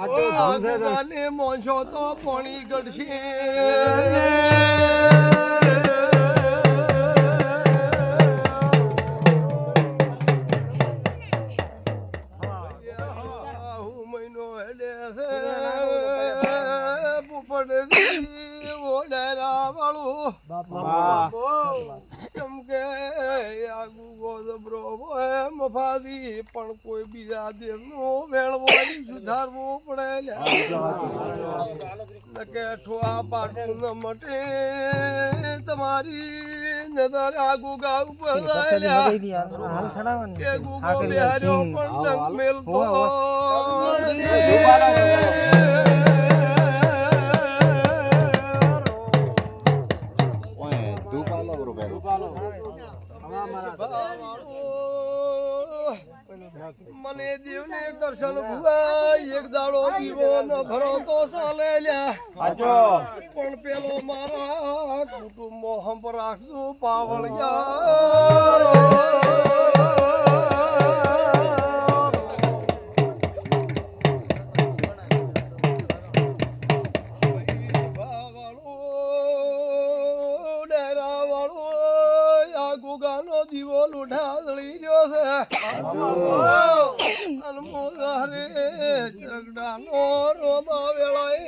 આગુગાને મોંશો તો પાણી ગળશે મહિનો હેડે છે ઓડેરા વાળું ચમકે આગુ ગોદબ્રો મફાદી પણ કોઈ બીજા દેવનો મેળવો સુધારવું પડે કે ઠોઆ પાટું ન મટે તમારી નજર આગુ ગા ઉપર કે ગુગો બિહાર્યો પણ ડંગ મેલતો મને દેવને દર્શન ભુવા એક દાડો દીવો ન ભરો તો ચાલે પણ પેલો મારા કુટુંબ હંપ રાખજો પાવળિયા દીવો લુઢાદળી રહ્યો છે અનમોલ રે ચગડાનો રોમા વેળાએ